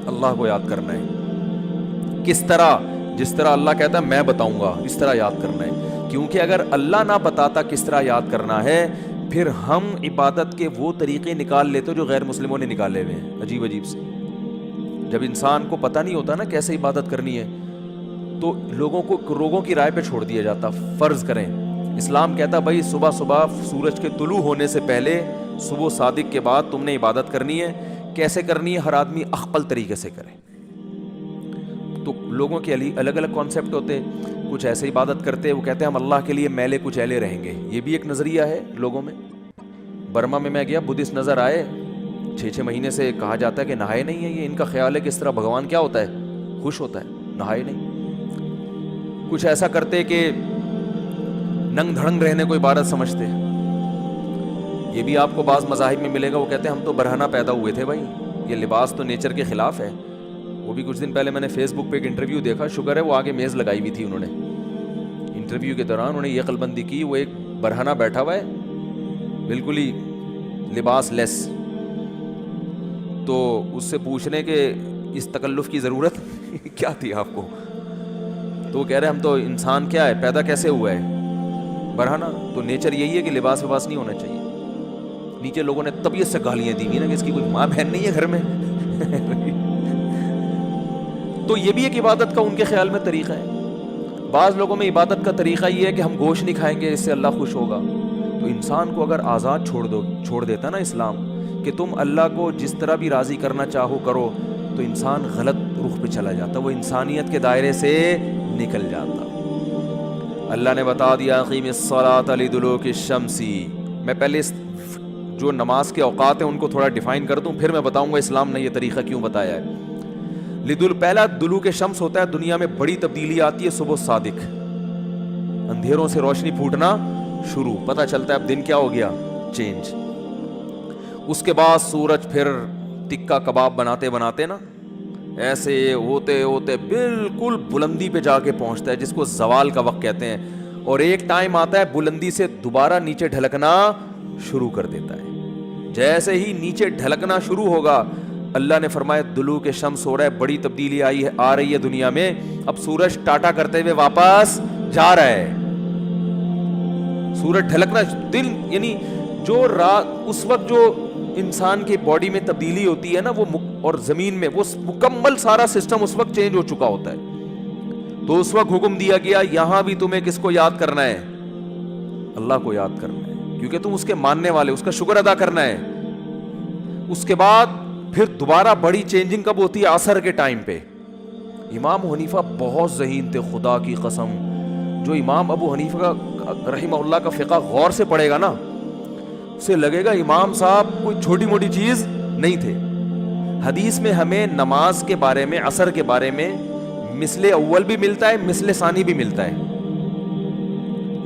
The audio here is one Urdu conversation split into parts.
اللہ کو یاد کرنا ہے. کس طرح؟ جس طرح اللہ کہتا ہے میں بتاؤں گا اس طرح یاد کرنا ہے. کیونکہ اگر اللہ نہ بتاتا کس طرح یاد کرنا ہے, پھر ہم عبادت کے وہ طریقے نکال لیتے جو غیر مسلموں نے نکالے ہوئے ہیں, عجیب عجیب سے. جب انسان کو پتہ نہیں ہوتا نا کیسے عبادت کرنی ہے, تو لوگوں کی رائے پہ چھوڑ دیا جاتا. فرض کریں اسلام کہتا بھائی صبح صبح سورج کے طلوع ہونے سے پہلے, صبح صادق کے بعد تم نے عبادت کرنی ہے. کیسے کرنی ہے؟ ہر آدمی اخپل طریقے سے کرے. تو لوگوں کے الگ الگ کانسیپٹ ہوتے. کچھ ایسے عبادت کرتے, وہ کہتے ہیں ہم اللہ کے لیے میلے کچیلے رہیں گے. یہ بھی ایک نظریہ ہے لوگوں میں. برما میں گیا, بدھسٹ نظر آئے, 6 مہینے سے کہا جاتا ہے کہ نہائے نہیں ہے. یہ ان کا خیال ہے کہ اس طرح بھگوان کیا ہوتا ہے, خوش ہوتا ہے, نہائے نہیں. کچھ ایسا کرتے کہ ننگ دھڑنگ رہنے کو عبادت سمجھتے. یہ بھی آپ کو بعض مذاہب میں ملے گا, وہ کہتے ہیں ہم تو برہنہ پیدا ہوئے تھے بھائی, یہ لباس تو نیچر کے خلاف ہے. وہ بھی کچھ دن پہلے میں نے فیس بک پہ ایک انٹرویو دیکھا, شکر ہے وہ آگے میز لگائی ہوئی تھی انہوں نے. انٹرویو کے دوران انہوں نے یہ عقلبندی کی, وہ ایک برہنہ بیٹھا ہوا ہے بالکل ہی لباس لیس. تو اس سے پوچھنے کہ اس تکلف کی ضرورت کیا تھی آپ کو؟ تو وہ کہہ رہے ہم تو انسان کیا ہے, پیدا کیسے ہوا ہے, برہنہ. تو نیچر یہی ہے کہ لباس وباس نہیں ہونا چاہیے. نیچے لوگوں نے طبیعت سے گالیاں دی نا کہ اس کی کوئی ماں بہن نہیں ہے گھر میں. تو یہ بھی ایک عبادت کا ان کے خیال میں طریقہ ہے. بعض لوگوں میں عبادت کا طریقہ یہ ہے کہ ہم گوشت نہیں کھائیں گے, اس سے اللہ خوش ہوگا. تو انسان کو اگر آزاد چھوڑ دیتا نا اسلام کہ تم اللہ کو جس طرح بھی راضی کرنا چاہو کرو, تو انسان غلط رخ پہ چلا جاتا, وہ انسانیت کے دائرے سے نکل جاتا. اللہ نے بتا دیا اقیم الصلاۃ لدلوک الشمس. میں پہلے جو نماز کے اوقات ہیں ان کو تھوڑا ڈیفائن کر دوں, پھر میں بتاؤں گا اسلام نے یہ طریقہ کیوں بتایا ہے. پہلا دلوک شمس ہوتا ہے, دنیا میں بڑی تبدیلی آتی ہے صبح صادق, اندھیروں سے روشنی پھوٹنا شروع, پتہ چلتا ہے اب دن کیا ہو گیا, چینج. اس کے بعد سورج پھر ٹکا کباب بناتے بناتے نا ایسے ہوتے ہوتے بالکل بلندی پہ جا کے پہنچتا ہے, جس کو زوال کا وقت کہتے ہیں. اور ایک ٹائم آتا ہے بلندی سے دوبارہ نیچے ڈھلکنا شروع کر دیتا ہے. جیسے ہی نیچے ڈھلکنا شروع ہوگا, اللہ نے فرمایا دلوک شمس ہو رہا ہے, بڑی تبدیلی آ رہی ہے دنیا میں. اب سورج ٹاٹا کرتے ہوئے واپس جا رہا ہے. سورج ڈھلکنا دن یعنی جو رات, اس وقت جو انسان کی باڈی میں تبدیلی ہوتی ہے نا, وہ اور زمین میں وہ مکمل سارا سسٹم اس وقت چینج ہو چکا ہوتا ہے. تو اس وقت حکم دیا گیا یہاں بھی تمہیں کس کو یاد کرنا ہے, اللہ کو یاد کرنا ہے, کیونکہ تم اس کے ماننے والے, اس کا شکر ادا کرنا ہے. اس کے بعد پھر دوبارہ بڑی چینجنگ کب ہوتی ہے, عصر کے ٹائم پہ. امام حنیفہ بہت ذہین تھے خدا کی قسم. جو امام ابو حنیفہ رحمہ اللہ کا فقہ غور سے پڑھے گا نا, اسے لگے گا امام صاحب کوئی چھوٹی موٹی چیز نہیں تھے. حدیث میں ہمیں نماز کے بارے میں, عصر کے بارے میں مثل اول بھی ملتا ہے, مثل ثانی بھی ملتا ہے.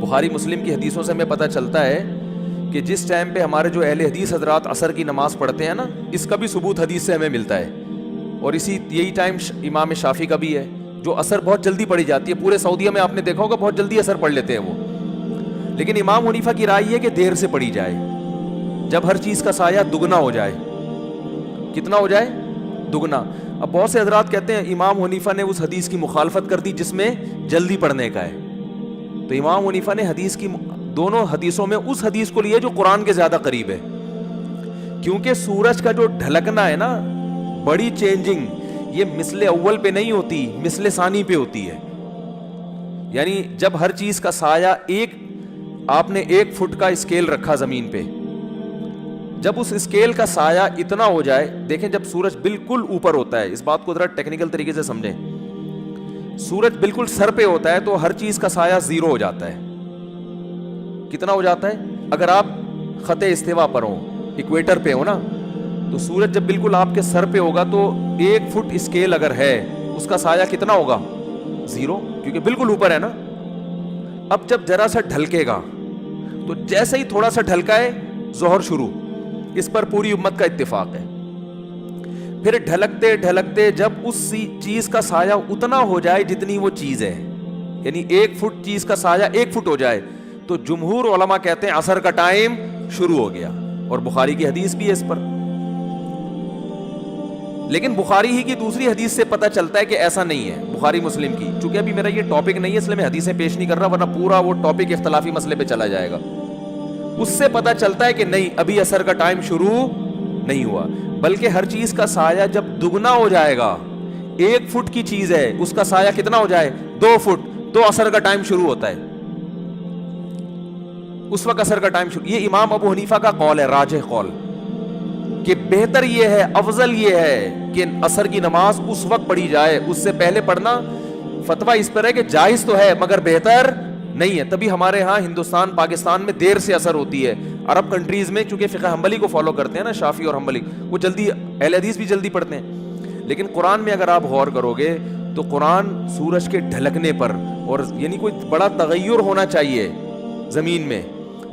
بخاری مسلم کی حدیثوں سے ہمیں پتہ چلتا ہے کہ جس ٹائم پہ ہمارے جو اہل حدیث حضرات عصر کی نماز پڑھتے ہیں نا, اس کا بھی ثبوت حدیث سے ہمیں ملتا ہے. اور یہی ٹائم امام شافعی کا بھی ہے, جو عصر بہت جلدی پڑھی جاتی ہے. پورے سعودیہ میں آپ نے دیکھا ہوگا بہت جلدی عصر پڑھ لیتے ہیں وہ. لیکن امام حنیفہ کی رائے یہ کہ دیر سے پڑھی جائے, جب ہر چیز کا سایہ دگنا ہو جائے. کتنا ہو جائے؟ دگنا. اب بہت سے حضرات کہتے ہیں امام حنیفہ نے اس حدیث کی مخالفت کر دی جس میں جلدی پڑھنے کا ہے. تو امام حنیفہ نے حدیث کی دونوں حدیثوں میں اس حدیث کو لیا جو قرآن کے زیادہ قریب ہے. کیونکہ سورج کا جو ڈھلکنا ہے نا, بڑی چینجنگ, یہ مثل اول پہ نہیں ہوتی, مثل ثانی پہ ہوتی ہے. یعنی جب ہر چیز کا سایہ آپ نے 1 فٹ کا اسکیل رکھا زمین پہ, جب اس اسکیل کا سایہ اتنا ہو جائے, دیکھیں جب سورج بالکل اوپر ہوتا ہے, اس بات کو ذرا ٹیکنیکل طریقے سے سمجھیں, سورج بالکل سر پہ ہوتا ہے تو ہر چیز کا سایہ 0 ہو جاتا ہے. کتنا ہو جاتا ہے؟ اگر آپ خط استوا پر ہوں, ایکویٹر پہ ہو نا, تو سورج جب بالکل آپ کے سر پہ ہوگا تو 1 فٹ اسکیل اگر ہے, اس کا سایہ کتنا ہوگا؟ 0, کیونکہ بالکل اوپر ہے نا. اب جب ذرا سا ڈھلکے گا, تو جیسے ہی تھوڑا سا ڈھلکا ہے ظہر شروع, اس پر پوری امت کا اتفاق ہے. پھر ڈھلکتے ڈھلکتے جب اس چیز کا سایہ اتنا ہو جائے جتنی وہ چیز ہے, یعنی 1 فٹ چیز کا سایہ 1 فٹ ہو جائے, تو جمہور علماء کہتے ہیں عصر کا ٹائم شروع ہو گیا. اور بخاری کی حدیث بھی ہے اس پر. لیکن بخاری ہی کی دوسری حدیث سے پتہ چلتا ہے کہ ایسا نہیں ہے. بخاری مسلم کی, چونکہ ابھی میرا یہ ٹاپک نہیں ہے اس لیے میں حدیثیں پیش نہیں کر رہا, ورنہ پورا وہ ٹاپک اختلافی مسئلے پہ چلا جائے گا. اس سے پتہ چلتا ہے کہ نہیں, ابھی عصر کا ٹائم شروع نہیں ہوا, بلکہ ہر چیز کا سایہ جب دگنا ہو جائے گا, 1 فٹ کی چیز ہے اس کا سایہ کتنا ہو جائے, 2 فٹ, تو عصر کا ٹائم شروع ہوتا ہے, اس وقت عصر کا ٹائم شروع. یہ امام ابو حنیفہ کا قول ہے, راجح قول, کہ بہتر یہ ہے, افضل یہ ہے کہ عصر کی نماز اس وقت پڑھی جائے, اس سے پہلے پڑھنا فتویٰ اس پر ہے کہ جائز تو ہے مگر بہتر نہیں ہے. تبھی ہمارے ہاں ہندوستان پاکستان میں دیر سے عصر ہوتی ہے. عرب کنٹریز میں چونکہ فقہ حنبلی کو فالو کرتے ہیں نا, شافعی اور حنبلی, وہ جلدی, اہل حدیث بھی جلدی پڑھتے ہیں. لیکن قرآن میں اگر آپ غور کرو گے تو قرآن سورج کے ڈھلکنے پر, اور یعنی کوئی بڑا تغیر ہونا چاہیے زمین میں,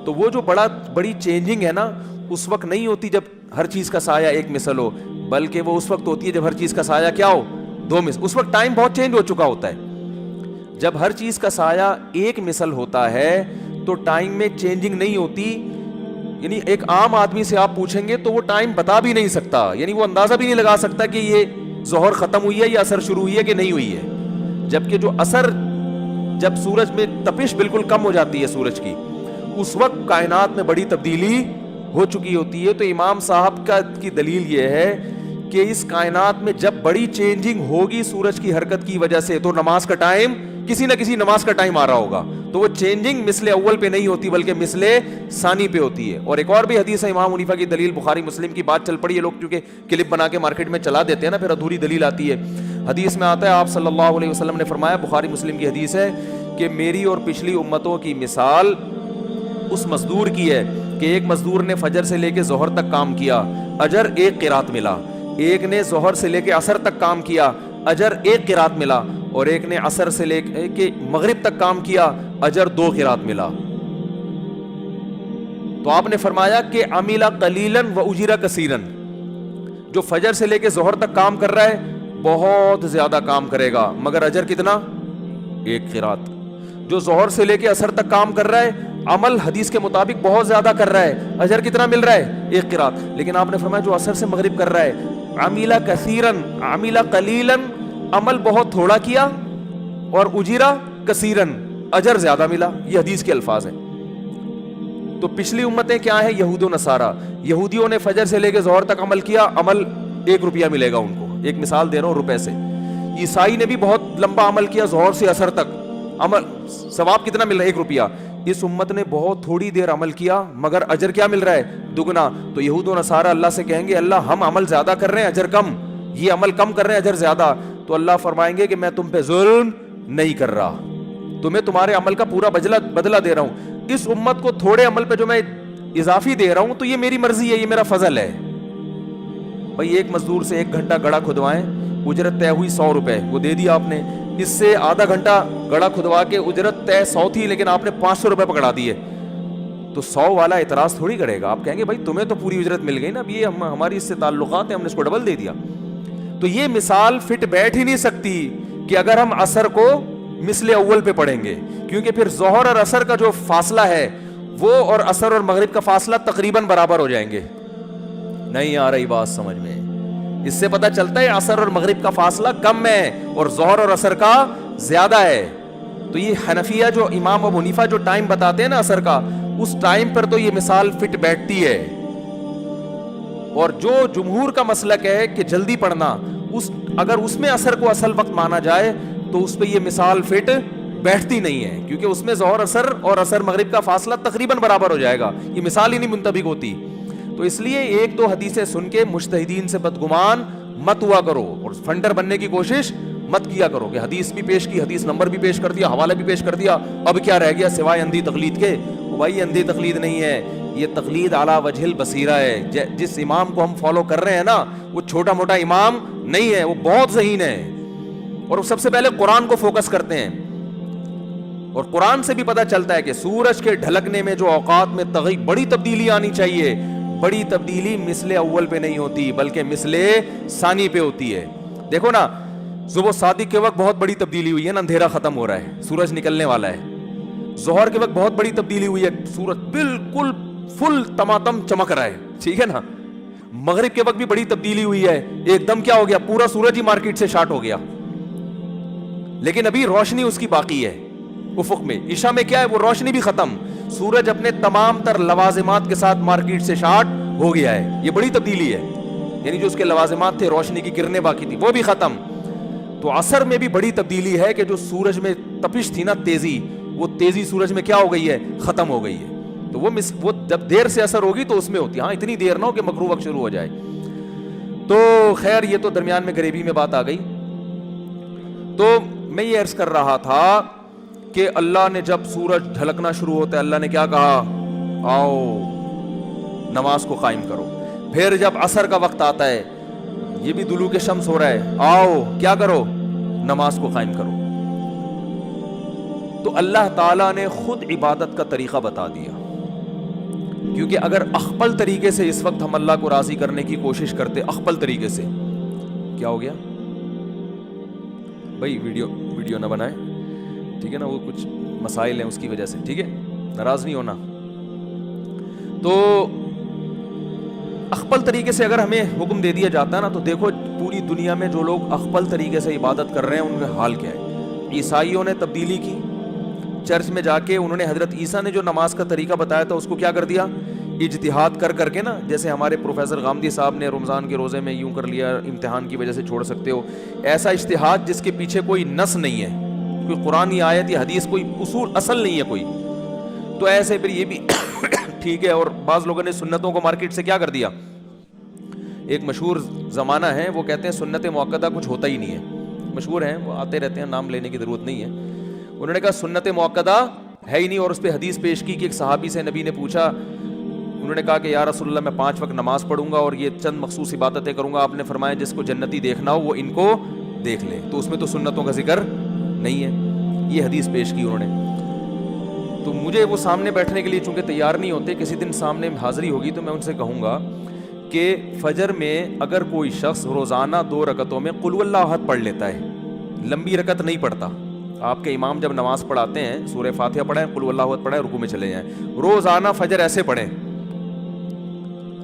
تو وہ جو بڑی چینجنگ ہے نا, اس وقت نہیں ہوتی جب ہر چیز کا سایہ ایک مثل ہو, بلکہ وہ اس وقت ہوتی ہے جب ہر چیز کا سایہ کیا ہو, 2 مثل. اس وقت ٹائم بہت چینج ہو چکا ہوتا ہے. جب ہر چیز کا سایہ ایک مثل ہوتا ہے تو ٹائم میں چینجنگ نہیں ہوتی. یعنی ایک عام آدمی سے آپ پوچھیں گے تو وہ ٹائم بتا بھی نہیں سکتا, یعنی وہ اندازہ بھی نہیں لگا سکتا کہ یہ ظہر ختم ہوئی ہے یا عصر شروع ہوئی ہے کہ نہیں ہوئی ہے. جبکہ جو عصر, جب سورج میں تپش بالکل کم ہو جاتی ہے سورج کی, اس وقت کائنات میں بڑی تبدیلی ہو چکی ہوتی ہے. تو امام صاحب کی دلیل یہ ہے کہ اس کائنات میں جب بڑی چینجنگ ہوگی سورج کی حرکت کی وجہ سے, تو نماز کا ٹائم, کسی نہ کسی نماز کا ٹائم آ رہا ہوگا. تو وہ چینجنگ مثل اول پہ نہیں ہوتی بلکہ مثل ثانی پہ ہوتی ہے. اور ایک اور بھی حدیث ہے امام حنیفہ کی دلیل, بخاری مسلم کی بات چل پڑی ہے, لوگ کیونکہ کلپ بنا کے مارکیٹ میں چلا دیتے ہیں نا, پھر ادھوری دلیل آتی ہے. حدیث میں آتا ہے آپ صلی اللہ علیہ وسلم نے فرمایا, بخاری مسلم کی حدیث ہے, کہ میری اور پچھلی امتوں کی مثال اس مزدور کی ہے کہ ایک مزدور نے فجر سے لے کے ظہر تک کام کیا, اجر 1 قرات ملا. ایک نے ظہر سے لے کے عصر تک کام کیا, اجر 1 قرات ملا. اور ایک نے عصر سے لے کے مغرب تک کام کیا, اجر 2 قرات ملا. تو آپ نے فرمایا کہ عمل قلیلا و اجر کثیرا, جو فجر سے لے کے ظہر تک کام کر رہا ہے بہت زیادہ کام کرے گا مگر اجر کتنا, 1 قرات. جو ظہر سے لے کے عصر تک کام کر رہا ہے, عمل حدیث کے مطابق بہت زیادہ کر رہا ہے, اجر کتنا مل رہا ہے, 1 قرات. لیکن آپ نے فرمایا جو عصر سے مغرب کر رہا ہے, عمل کثیرا عمل قلیلا, عمل بہت تھوڑا کیا, اور اجرا کثیرا, اجر زیادہ ملا. یہ حدیث کے الفاظ ہیں. تو پچھلی امتیں کیا ہیں, یہود و نصارہ. یہودیوں نے فجر سے لے کے ظہر تک عمل کیا, عمل 1 روپیہ ملے گا ان کو, ایک مثال دے رہا ہوں روپے سے. عیسائی نے بھی بہت لمبا عمل کیا, ظہر سے عصر تک عمل, ثواب کتنا مل رہا ہے, 1 روپیہ. اس امت نے بہت تھوڑی دیر عمل کیا مگر اجر کیا مل رہا ہے, دگنا. تو یہود و نصارہ اللہ سے کہیں گے اللہ ہم عمل زیادہ کر رہے ہیں اجر کم, یہ عمل کم کر رہے ہیں اجر زیادہ. تو اللہ فرمائیں گے کہ میں تم پہ ظلم نہیں کر رہا, تمہیں تمہارے عمل کا پورا بدلہ دے رہا ہوں. اس امت کو تھوڑے عمل پہ جو میں اضافی دے رہا ہوں تو یہ میری مرضی ہے, یہ میرا فضل ہے. بھائی ایک مزدور سے 1 گھنٹہ گڑھا کھدوائیں, اجرت طے ہوئی 100 روپے, وہ دے دیا آپ نے. اس سے آدھا گھنٹہ گڑھا کھدوا کے اجرت طے 100 تھی لیکن آپ نے 500 روپے پکڑا دیے, تو 100 والا اعتراض تھوڑی کرے گا. آپ کہیں گے بھائی تمہیں تو پوری اجرت مل گئی نا, اب یہ ہماری اس سے تعلقات ہیں, ہم نے اس کو ڈبل دے دیا. تو یہ مثال فٹ بیٹھ ہی نہیں سکتی کہ اگر ہم عصر کو مثل اول پہ پڑھیں گے, کیونکہ پھر ظہر اور عصر کا جو فاصلہ ہے وہ اور عصر اور مغرب کا فاصلہ تقریباً برابر ہو جائیں گے. نہیں آ رہی بات سمجھ میں؟ اس سے پتہ چلتا ہے عصر اور مغرب کا فاصلہ کم ہے اور ظہر اور عصر کا زیادہ ہے. تو یہ حنفیہ جو امام ابو حنیفہ جو ٹائم بتاتے ہیں نا عصر کا, اس ٹائم پر تو یہ مثال فٹ بیٹھتی ہے. اور جو جمہور کا مسلک ہے کہ جلدی پڑھنا, اگر اس میں عصر کو اصل وقت مانا جائے تو اس پہ یہ مثال فٹ بیٹھتی نہیں ہے, کیونکہ اس میں ظہر عصر اور عصر مغرب کا فاصلہ تقریباً برابر ہو جائے گا, یہ مثال ہی نہیں منطبق ہوتی. تو اس لیے 1-2 حدیثیں سن کے مجتہدین سے بدگمان مت ہوا کرو اور فنڈر بننے کی کوشش مت کیا کرو کہ حدیث بھی پیش کی, حدیث نمبر بھی پیش کر دیا, حوالہ بھی پیش کر دیا, اب کیا رہ گیا سوائے اندھی تقلید کے. وہ بھائی اندھی تقلید نہیں ہے, یہ تقلید اعلیٰ وجہ البصیرہ ہے. جس امام کو ہم فالو کر رہے ہیں نا وہ چھوٹا موٹا امام نہیں ہے, وہ بہت ذہین ہے, اور وہ سب سے پہلے قرآن کو فوکس کرتے ہیں. اور قرآن سے بھی پتہ چلتا ہے کہ سورج کے ڈھلکنے میں جو اوقات میں بڑی تبدیلی آنی چاہیے, بڑی تبدیلی مثل اول پہ نہیں ہوتی بلکہ مثل ثانی پہ ہوتی ہے. دیکھو نا صبح صادق کے وقت بہت بڑی تبدیلی ہوئی ہے نا, اندھیرا ختم ہو رہا ہے, سورج نکلنے والا ہے. ظہر کے وقت بہت بڑی تبدیلی ہوئی ہے, سورج بالکل فل تماتم چمک رہا ہے, ٹھیک ہے نا. مغرب کے وقت بھی بڑی تبدیلی ہوئی ہے, ایک دم کیا ہو گیا, پورا سورج ہی مارکیٹ سے شارٹ ہو گیا, لیکن ابھی روشنی اس کی باقی ہے افق میں. عشاء میں کیا ہے, وہ روشنی بھی ختم, سورج اپنے تمام تر لوازمات کے ساتھ مارکیٹ سے شارٹ ہو گیا ہے. یہ بڑی تبدیلی ہے, یعنی جو اس کے لوازمات تھے, روشنی کی کرنیں باقی تھی, وہ بھی ختم. تو عصر میں بھی بڑی تبدیلی ہے کہ جو سورج میں تپش تھی نا, تیزی, وہ تیزی سورج میں کیا ہو گئی ہے, ختم ہو گئی ہے. تو وہ جب دیر سے اثر ہوگی تو اس میں ہوتی ہے, ہاں اتنی دیر نہ ہو کہ مکروہ وقت شروع ہو جائے. تو خیر یہ تو درمیان میں غریبی میں بات آ گئی. تو میں یہ عرض کر رہا تھا کہ اللہ نے جب سورج ڈھلکنا شروع ہوتا ہے, اللہ نے کیا کہا, آؤ نماز کو قائم کرو. پھر جب عصر کا وقت آتا ہے, یہ بھی طلوع شمس ہو رہا ہے, آؤ کیا کرو, نماز کو قائم کرو. تو اللہ تعالیٰ نے خود عبادت کا طریقہ بتا دیا, کیونکہ اگر اخپل طریقے سے اس وقت ہم اللہ کو راضی کرنے کی کوشش کرتے, اخپل طریقے سے, کیا ہو گیا بھائی, ویڈیو نہ بنائیں, ٹھیک ہے نا, وہ کچھ مسائل ہیں اس کی وجہ سے, ٹھیک ہے, ناراض نہیں ہونا. تو اخپل طریقے سے اگر ہمیں حکم دے دیا جاتا ہے نا, تو دیکھو پوری دنیا میں جو لوگ اخپل طریقے سے عبادت کر رہے ہیں ان کا حال کیا ہے. عیسائیوں نے تبدیلی کی, چرچ میں جا کے انہوں نے حضرت عیسیٰ نے جو نماز کا طریقہ بتایا تھا اس کو کیا کر دیا, اجتہاد کر کے نا, جیسے ہمارے پروفیسر غامدی صاحب نے رمضان کے روزے میں یوں کر لیا, امتحان کی وجہ سے چھوڑ سکتے ہو, ایسا اجتہاد جس کے پیچھے کوئی نص نہیں ہے, کوئی قرآن آیت یا حدیث, کوئی اصول اصل نہیں ہے کوئی, تو ایسے پھر یہ بھی ٹھیک ہے. اور بعض لوگوں نے سنتوں کو مارکیٹ سے کیا کر دیا, ایک مشہور زمانہ ہے, وہ کہتے ہیں سنت مؤکدہ کچھ ہوتا ہی نہیں ہے, مشہور ہیں وہ, آتے رہتے ہیں, نام لینے کی ضرورت نہیں ہے. انہوں نے کہا سنت مؤکدہ ہے ہی نہیں, اور اس پہ حدیث پیش کی کہ ایک صحابی سے نبی نے پوچھا, انہوں نے کہا کہ یا رسول اللہ میں 5 وقت نماز پڑھوں گا اور یہ چند مخصوص عبادتیں کروں گا, آپ نے فرمایا جس کو جنتی دیکھنا ہو وہ ان کو دیکھ لے, تو اس میں تو سنتوں کا ذکر نہیں ہے. یہ حدیث پیش کی انہوں نے. تو مجھے وہ سامنے بیٹھنے کے لیے چونکہ تیار نہیں ہوتے, کسی دن سامنے حاضری ہوگی تو میں ان سے کہوں گا کہ فجر میں اگر کوئی شخص روزانہ 2 رکعتوں میں قل اللہ احد پڑھ لیتا ہے, لمبی رکعت نہیں پڑھتا, آپ کے امام جب نماز پڑھاتے ہیں سورہ فاتحہ پڑھیں, قل اللہ احد پڑھیں, رکوع میں چلے جائیں, روزانہ فجر ایسے پڑھیں,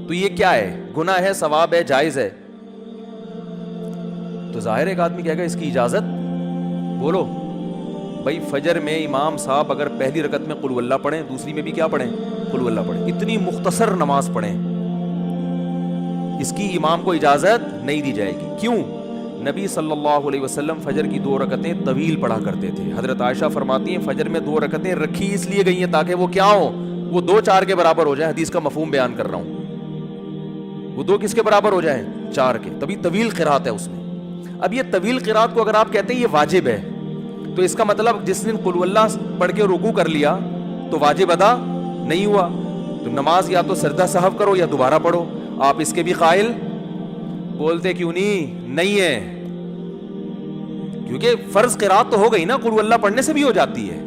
تو یہ کیا ہے, گناہ ہے, ثواب ہے, جائز ہے؟ تو ظاہر ایک آدمی کہے گا اس کی اجازت, بولو بھائی فجر میں امام صاحب اگر پہلی رکعت میں قل اللہ پڑھیں, دوسری میں بھی کیا پڑھیں, قل اللہ پڑھیں, اتنی مختصر نماز پڑھیں, اس کی امام کو اجازت نہیں دی جائے گی. کیوں؟ نبی صلی اللہ علیہ وسلم فجر کی 2 رکعتیں طویل پڑھا کرتے تھے. حضرت عائشہ فرماتی ہیں فجر میں 2 رکعتیں رکھی اس لیے گئی ہیں تاکہ وہ کیا ہوں, وہ 2 4 کے برابر ہو جائیں. حدیث کا مفہوم بیان کر رہا ہوں, وہ 2 کس کے برابر ہو جائیں, 4 کے, تبھی طویل قرات ہے اس میں. اب یہ طویل قرات کو اگر آپ کہتے ہیں یہ واجب ہے, تو اس کا مطلب جس دن قل اللہ پڑھ کے رکوع کر لیا تو واجب ادا نہیں ہوا, تو نماز یا تو سجدہ سہو کرو یا دوبارہ پڑھو. آپ اس کے بھی قائل, بولتے کیوں نہیں ہے, کیونکہ فرض قرات تو ہو گئی نا, قل اللہ پڑھنے سے بھی ہو جاتی ہے.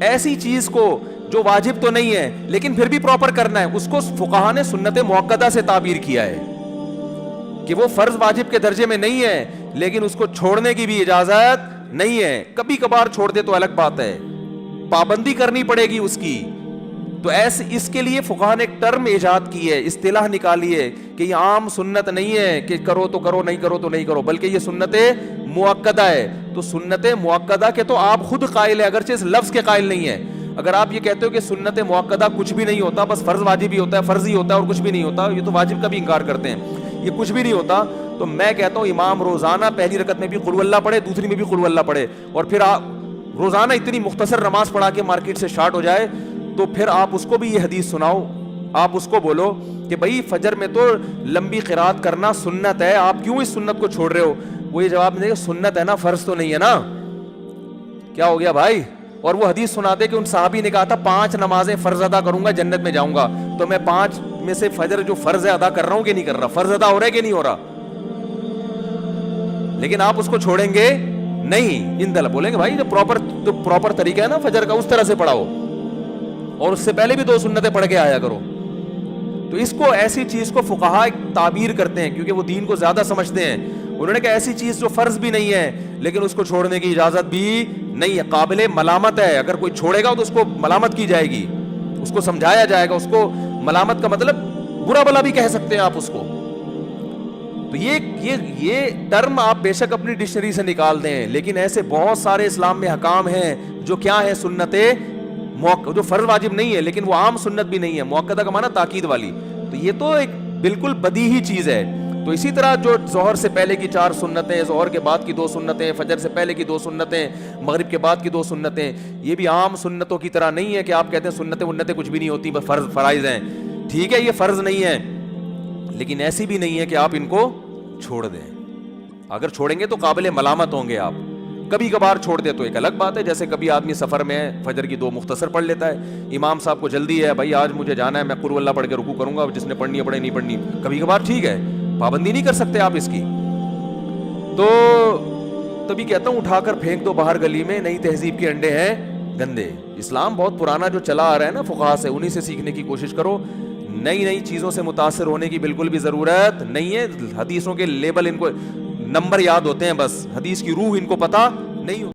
ایسی چیز کو جو واجب تو نہیں ہے لیکن پھر بھی پراپر کرنا ہے, اس کو فقہا نے سنت مؤکدہ سے تعبیر کیا ہے کہ وہ فرض واجب کے درجے میں نہیں ہے, لیکن اس کو چھوڑنے کی بھی اجازت نہیں ہے. کبھی کبھار چھوڑ دے تو الگ بات ہے, پابندی کرنی پڑے گی اس کی. تو ایسے اس کے لیے فقہا نے ایک ٹرم ایجاد کی ہے, اصطلاح نکالی ہے کہ یہ عام سنت نہیں ہے کہ کرو تو کرو, نہیں کرو تو نہیں کرو, بلکہ یہ سنت مؤکدہ ہے. تو سنت مؤکدہ کے تو آپ خود قائل ہیں, اگرچہ اس لفظ کے قائل نہیں ہے. اگر آپ یہ کہتے ہو کہ سنت مؤکدہ کچھ بھی نہیں ہوتا, بس فرض واجب ہی ہوتا ہے, فرض ہی ہوتا ہے اور کچھ بھی نہیں ہوتا, یہ تو واجب کا بھی انکار کرتے ہیں, یہ کچھ بھی نہیں ہوتا, تو میں کہتا ہوں امام روزانہ پہلی رکعت میں بھی قل اللہ پڑھے, دوسری میں بھی قل اللہ پڑھے, اور پھر آپ روزانہ اتنی مختصر نماز پڑھا کے مارکیٹ سے شارٹ ہو جائے, تو پھر آپ اس کو بھی یہ حدیث سناؤ, آپ اس کو بولو کہ بھائی فجر میں تو لمبی قرات کرنا سنت ہے, آپ کیوں اس سنت کو چھوڑ رہے ہو؟ وہ یہ جواب دے گا سنت ہے نا, فرض تو نہیں ہے نا. کیا ہو گیا بھائی؟ اور وہ حدیث سناتے کہ ان صحابی نے کہا تھا 5 نمازیں فرض ادا کروں گا جنت میں جاؤں گا, تو میں 5 میں سے فجر جو فرض ہے ادا کر رہا ہوں کہ نہیں کر رہا, فرض ادا ہو رہا ہے کہ نہیں ہو رہا, لیکن آپ اس کو چھوڑیں گے نہیں. ان دل بولیں گے بھائی جو پراپر طریقہ ہے نا فجر کا, اس طرح سے پڑھاؤ, اور اس سے پہلے بھی 2 سنتیں پڑھ کے آیا کرو. تو اس کو ایسی چیز کو فقہا تعبیر کرتے ہیں کیونکہ وہ دین کو زیادہ سمجھتے ہیں. انہوں نے کہا ایسی چیز جو فرض بھی نہیں ہے لیکن اس کو چھوڑنے کی اجازت بھی نہیں ہے, قابل ملامت ہے. اگر کوئی چھوڑے گا تو اس کو ملامت کی جائے گی, اس کو سمجھایا جائے گا. اس کو ملامت کا مطلب برا بلا بھی کہہ سکتے ہیں آپ اس کو. تو یہ ٹرم آپ بے شک اپنی ڈکشنری سے نکال دیں, لیکن ایسے بہت سارے اسلام میں حکام ہیں جو کیا ہے, سنتیں, جو فرض واجب نہیں ہے لیکن وہ عام سنت بھی نہیں ہے, موقدہ کا معنی تاکید والی. تو یہ تو ایک بالکل بدیہی چیز ہے. تو اسی طرح جو ظہر سے پہلے کی 4 سنتیں, ظہر کے بعد کی 2 سنتیں, فجر سے پہلے کی 2 سنتیں, مغرب کے بعد کی 2 سنتیں, یہ بھی عام سنتوں کی طرح نہیں ہے کہ آپ کہتے ہیں سنتیں ونتیں کچھ بھی نہیں ہوتی, بس فرائض ہیں. ٹھیک ہے, یہ فرض نہیں ہے, لیکن ایسی بھی نہیں ہے کہ آپ ان کو چھوڑ دیں. اگر چھوڑیں گے تو قابل ملامت ہوں گے آپ. کبھی کبھار چھوڑ دے تو ایک الگ بات ہے, جیسے کبھی آدمی سفر میں ہے, فجر کی 2 مختصر پڑھ لیتا ہے, امام صاحب کو جلدی ہے, بھائی آج مجھے جانا ہے, میں قل اللہ پڑھ کے رکوع کروں گا, جس نے پڑھنی ہے پڑھے, نہیں پڑھنی کبھی کبھار ٹھیک ہے, پابندی نہیں کر سکتے آپ اس کی. تو تبھی کہتا ہوں اٹھا کر پھینک دو باہر گلی میں, نئی تہذیب کے انڈے ہیں گندے. اسلام بہت پرانا جو چلا آ رہا ہے نا فقہا سے, انہی سے سیکھنے کی کوشش کرو. نئی چیزوں سے متاثر ہونے کی بالکل بھی ضرورت نہیں ہے. حدیثوں کے لیبل ان کو نمبر یاد ہوتے ہیں بس, حدیث کی روح ان کو پتہ نہیں.